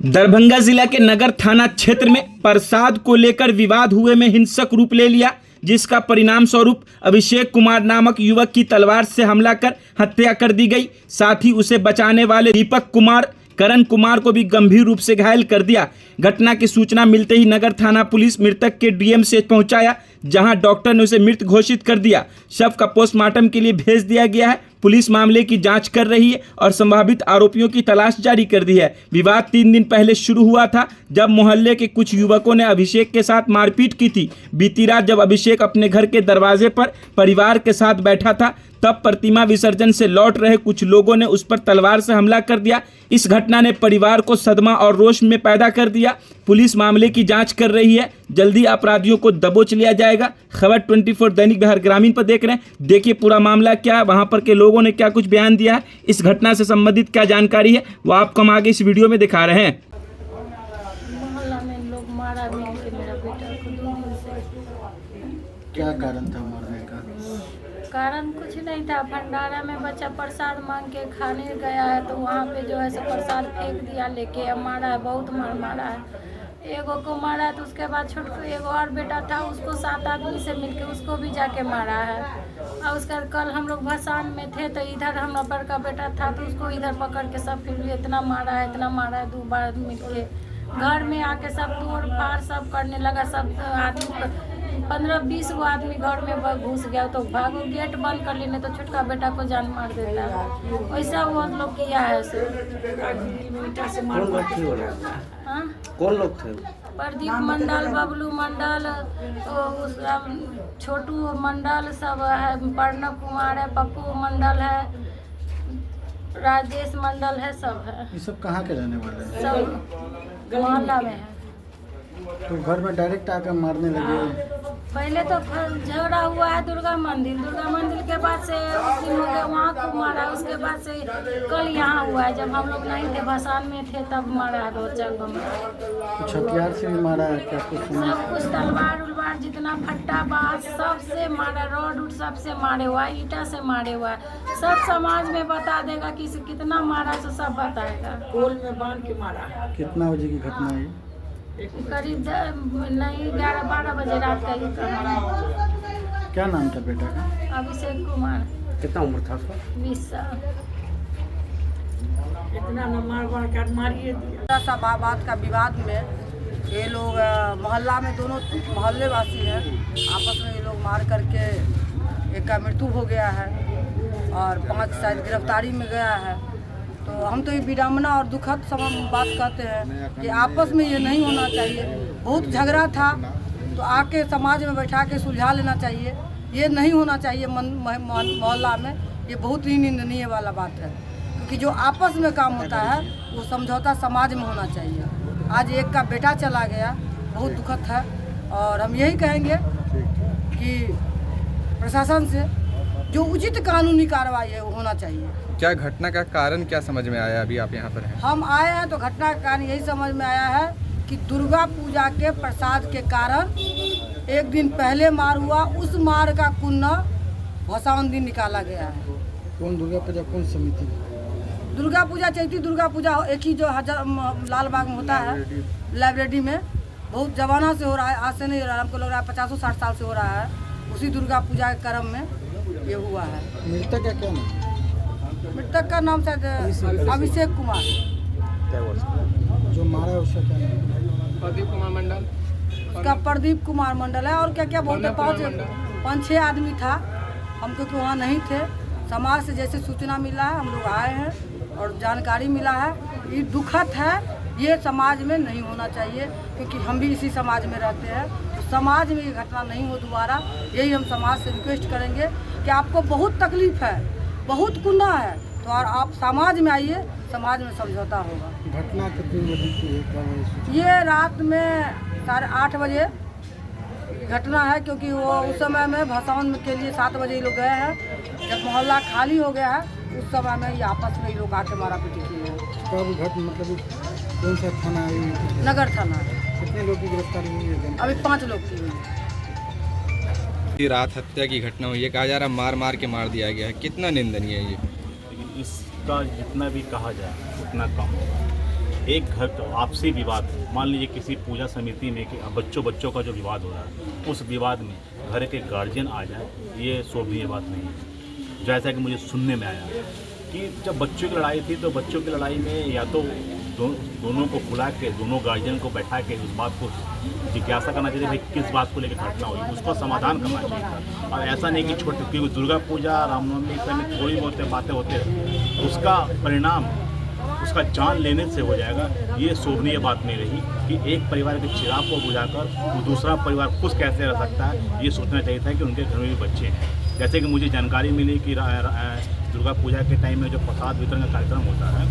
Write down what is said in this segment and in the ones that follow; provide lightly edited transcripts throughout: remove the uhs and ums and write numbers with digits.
दरभंगा जिला के नगर थाना क्षेत्र में प्रसाद को लेकर विवाद हुए में हिंसक रूप ले लिया, जिसका परिणाम स्वरूप अभिषेक कुमार नामक युवक की तलवार से हमला कर हत्या कर दी गई। साथ ही उसे बचाने वाले दीपक कुमार करण कुमार को भी गंभीर रूप से घायल कर दिया। घटना की सूचना मिलते ही नगर थाना पुलिस मृतक के डीएम से पहुंचाया, जहां डॉक्टर ने उसे मृत घोषित कर दिया। शव का पोस्टमार्टम के लिए भेज दिया गया है। पुलिस मामले की जांच कर रही है और संभावित आरोपियों की तलाश जारी कर दी है। विवाद 3 दिन पहले शुरू हुआ था, जब मोहल्ले के कुछ युवकों ने अभिषेक के साथ मारपीट की थी। बीती रात जब अभिषेक अपने घर के दरवाजे पर परिवार के साथ बैठा था, तब प्रतिमा विसर्जन से लौट रहे कुछ लोगों ने उस पर तलवार से हमला कर दिया। इस घटना ने परिवार को सदमा और रोष में पैदा कर दिया। पुलिस मामले की जांच कर रही है, जल्दी अपराधियों को दबोच लिया जाएगा। खबर 24 दैनिक बिहार ग्रामीण पर देख रहे हैं। देखिए पूरा मामला क्या है, वहां पर के लोगों ने क्या कुछ बयान दिया है, इस घटना से संबंधित क्या जानकारी है, वो आपको हम आगे इस वीडियो में दिखा रहे हैं। मोहल्ला में लोग मारा मिल के मेरा बेटा को 2 दिन से। क्या कारण था मारने का? कारण कुछ नहीं था, भंडारा में बच्चा प्रसाद मांग के खाने गया है, तो वहाँ पे जो है सो प्रसाद फेंक दिया लेके, अब मारा है, बहुत मारा है। एगो को मारा है, तो उसके बाद छोटको एगो और बेटा था, उसको 7 आदमी से मिलके उसको भी जाके मारा है। और उसका कल हम लोग भसान में थे, तो इधर हमारा बड़का बेटा था, तो उसको इधर पकड़ के सब फिर इतना मारा है 2 बार मिलके। घर में आके सब तोड़ फाड़ सब करने लगा। सब आदमी 15-20 गो आदमी घर में घुस गया, तो भागो गेट बंद कर लेने, तो छोटका बेटा को जान मार देता है। वैसा वो लोग किया है। हाँ? कौन लोग थे? प्रदीप मंडल, बबलू मंडल, तो छोटू मंडल सब है, प्रणव कुमार है, पप्पू मंडल है, राजेश मंडल है, सब है। ये सब कहाँ के रहने वाले हैं? सब मोहल्ला में है। तो घर में डायरेक्ट आकर मारने लगे? पहले तो झगड़ा हुआ है दुर्गा मंदिर के बाद से उस दिन हो गया, वहाँ को मारा। उसके बाद से कल यहाँ हुआ है, जब हम लोग नहीं थे, भसान में थे, तब मारा है बच्चा को। कुछ हथियार से भी मारा है क्या? सब कुछ तलवार उलवार जितना फट्टा बाज सब से मारा, रॉड उड सब से मारे हुआ है, ईटा से मारे हुआ है। सब समाज में बता देगा कि इसे कितना मारा है, तो सब बताएगा। पोल में बांध के मारा। कितना बजे की घटना है? करीब 11-12 बजे रात का ये कहानी। क्या नाम था बेटा का? अभिषेक कुमार। कितना उम्र था उसका? 20 साल। इतना न मार मारिए दिया। सा बात का विवाद में ये लोग मोहल्ला में दोनों मोहल्ले वासी हैं, आपस में ये लोग मार करके एक का मृत्यु हो गया है और 5 शायद गिरफ्तारी में गया है। तो हम तो ये विडम्बना और दुखद बात कहते हैं कि आपस में ये नहीं होना चाहिए। बहुत झगड़ा था, तो आके समाज में बैठा के सुलझा लेना चाहिए। ये नहीं होना चाहिए मोहल्ला में। ये बहुत ही निंदनीय वाला बात है, क्योंकि जो आपस में काम होता है वो समझौता समाज में होना चाहिए। आज एक का बेटा चला गया, बहुत दुखद है। और हम यही कहेंगे कि प्रशासन से जो उचित कानूनी कार्रवाई है वो होना चाहिए। क्या घटना का कारण क्या समझ में आया? अभी आप यहाँ पर हैं। हम आए हैं तो घटना का कारण यही समझ में आया है कि दुर्गा पूजा के प्रसाद के कारण 1 दिन पहले मार हुआ। उस मार का पुण्य भसावन दिन निकाला गया है। कौन दुर्गा पूजा, कौन समिति? दुर्गा पूजा चैती दुर्गा पूजा एक ही जो लाल बाग में होता है, लाइब्रेरी में। बहुत जमाना से हो रहा है, आज से नहीं हो रहा है। हमको लग रहा है 50-60 साल से हो रहा है। उसी दुर्गा पूजा के क्रम में ये हुआ है। मृतक का क्या नाम? मृतक का नाम शायद अभिषेक कुमार। जो मारा है उसका क्या नाम? प्रदीप कुमार मंडल। उसका प्रदीप कुमार मंडल है। और क्या क्या बोलते, 5-6 आदमी था। हम क्योंकि वहाँ नहीं थे, समाज से जैसे सूचना मिला है हम लोग आए हैं और जानकारी मिला है। ये दुखद है, ये समाज में नहीं होना चाहिए, क्योंकि हम भी इसी समाज में रहते हैं। तो समाज में ये घटना नहीं हो दोबारा, यही हम समाज से रिक्वेस्ट करेंगे कि आपको बहुत तकलीफ है, बहुत गुनाह है, तो और आप समाज में आइए, समाज में समझौता होगा। घटना कितने बजे की है? ये रात में 8:30 बजे घटना है, क्योंकि वो उस समय में भसावन के लिए 7 बजे ये लोग गए हैं। जब मोहल्ला खाली हो गया है, उस समय में ये आपस में ये लोग आके मारा पीटी किए हैं। कब घटना, मतलब कौन सा थाना है? नगर थाना। कितने लोग की गिरफ्तारी हुई है? अभी 5 लोग की हुई है। रात हत्या की घटना हुई है, कहा जा रहा मार मार के मार दिया गया है। कितना निंदनीय है ये? इसका जितना भी कहा जाए उतना कम है। एक घर आपसी विवाद, मान लीजिए किसी पूजा समिति में कि बच्चों का जो विवाद हो रहा है, उस विवाद में घर के गार्जियन आ जाए, ये शोभनीय बात नहीं है। जैसा कि मुझे सुनने में आया कि जब बच्चों की लड़ाई थी तो बच्चों की लड़ाई में या तो दोनों को बुला के, दोनों गार्जियन को बैठा के उस बात को जिज्ञासा करना चाहिए भाई किस बात को लेकर घटना हुई, उसका समाधान करना चाहिए। और ऐसा नहीं कि छोटे, क्योंकि दुर्गा पूजा, रामनवमी में थोड़ी बहुत बातें होते हैं, उसका परिणाम उसका जान लेने से हो जाएगा, ये शोभनीय बात नहीं रही। कि एक परिवार के चिराग को बुझाकर वो दूसरा परिवार खुश कैसे रह सकता है, ये सोचना चाहिए था कि उनके घर में भी बच्चे हैं। जैसे कि मुझे जानकारी मिली कि दुर्गा पूजा के टाइम में जो प्रसाद वितरण का कार्यक्रम होता है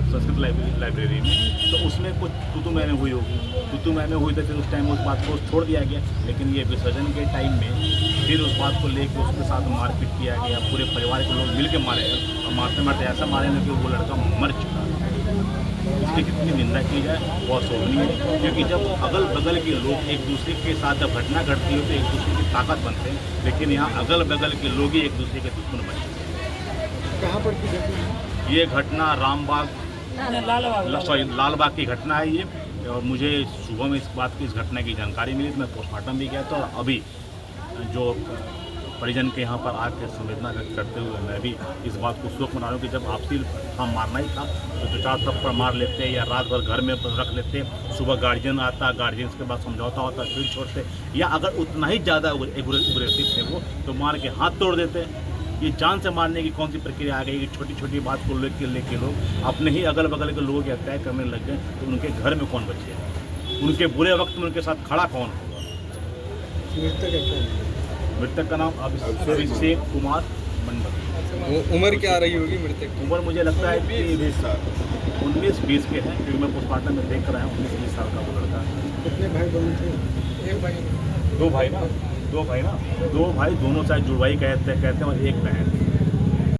संस्कृत लाइब्रेरी में, तो उसमें कुछ तू मैंने हुई होगी, तू मैंने हुई तो फिर उस टाइम उस बात को छोड़ दिया गया। लेकिन ये विसर्जन के टाइम में फिर उस बात को लेकर उसके साथ मारपीट किया गया, पूरे परिवार के लोग मिल के मारे और मारते मारते ऐसा मारे ना कि वो लड़का मर चुका। इसकी कितनी निंदा की जाए वो शोभनीय है, क्योंकि जब अगल बगल के लोग एक दूसरे के साथ जब घटना घटती है तो एक दूसरे की ताकत बनते हैं, लेकिन यहाँ अगल बगल के लोग ही एक दूसरे के दुश्मन बन चुके हैं। कहाँ पर की घटना? ये घटना रामबाग, लालबाग की घटना है ये। और मुझे सुबह में इस घटना की जानकारी मिली तो मैं पोस्टमार्टम भी गया था। और अभी जो परिजन के यहाँ पर आके संवेदना व्यक्त करते हुए मैं भी इस बात को शोक मना रहा हूँ कि जब आपसी हम मारना ही था तो 2-4 थप्पड़ मार लेते या रात भर घर में रख लेते, सुबह गार्जियन आता, गार्जियन के बाद समझौता होता फिर छोड़ते, या अगर उतना ही ज़्यादा एग्रेसिव थे वो तो मार के हाथ तोड़ देते। ये जान से मारने की कौन सी प्रक्रिया आ गई कि छोटी छोटी बात को लेके लोग अपने ही अगल बगल के लोगों की हत्याएं करने लग गए, तो उनके घर में कौन बचे? उनके बुरे वक्त में उनके साथ खड़ा कौन होगा? मृतक का नाम अभिषेक कुमार मंडल। उम्र क्या रही होगी मृतक? उम्र मुझे लगता है कि 19-20 के हैं, क्योंकि मैं पोस्टमार्टम में देख रहा हूँ 19-20 साल का वो लड़का। कितने भाई बहन थे? एक भाई, दो भाई, दोनों शायद जुड़वाई कहते हैं और एक बहन।